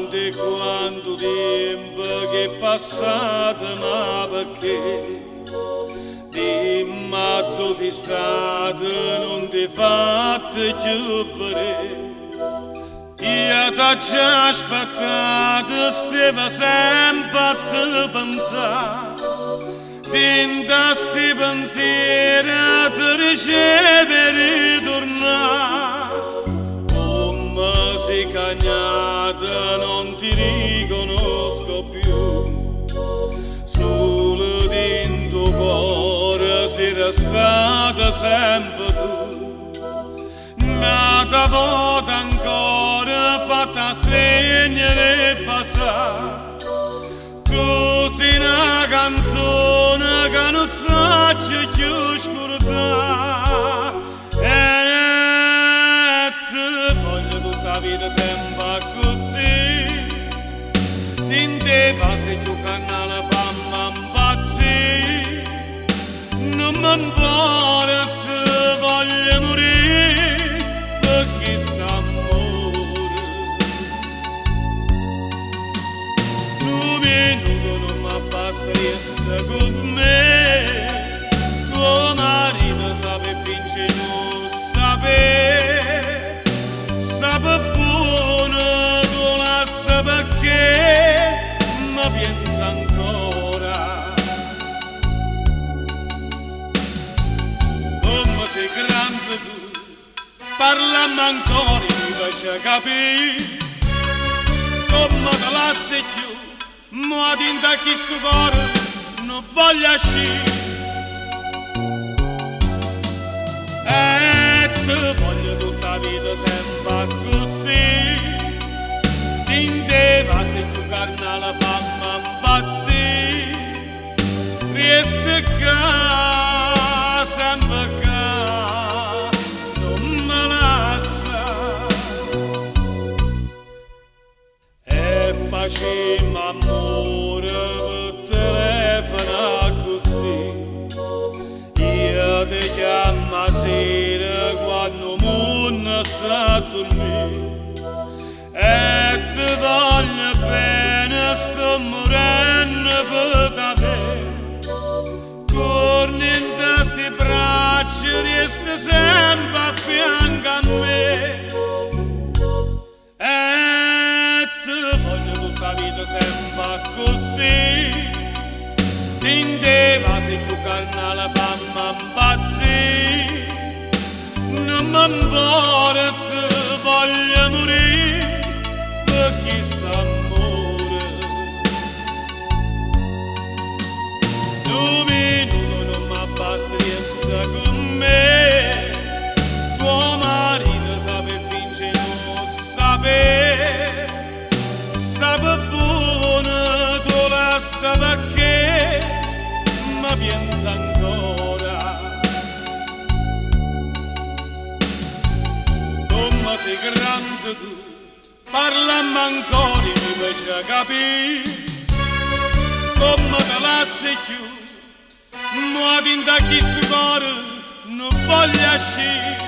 Quante quanto tempo che è passato, ma perché di matto sei stato, non ti fatto più vedere. Io t'ho aspettato, stavo sempre a te pensare, dentro sti pensieri ti ricevere tornare. Come sei cagnata non ti riconosco più, solo dentro cuore sei restata sempre tu. Un'altra volta ancora fatta stringere e passare, tu sei una canzone che non so più scordare. E ti voglio tutta la vita sempre così, in te passi giocando alla fama impazzire. Non mi importa, ti voglio morire perché sta amore. Un minuto non mi basta resta con me, tuo marito sape finché non sape, sape buono tu la sa perché mi pensa ancora. Come sei grande tu, parlami ancora mi faccia capire, come te la sei più, ma dentro a chi sto cuore non voglio uscire. E ti voglio tutta la vita sempre così, in te va se giocare alla fama impazzire. Resta qua, sempre qua, non me lascia. E facciamo amore per telefono così, io ti chiamo sera quando il mondo sta a dormire. E ti voglio bene, sto morendo per te. Torni in queste braccia, resta sempre a fianco a me. E ti voglio tutta la vita sempre così, in te va se giocare alla fama impazzire. Non mi importa, ti voglio morire perché sta amore. Un minuto non mi basta resta con me, tuo marito sape finché non sape, sape buono tu la sa perché mi pensa ancora. Come sei grande tu, parlami ancora mi faccia capire, come te la sei più, ma dentro a chi sto cuore non voglio uscire.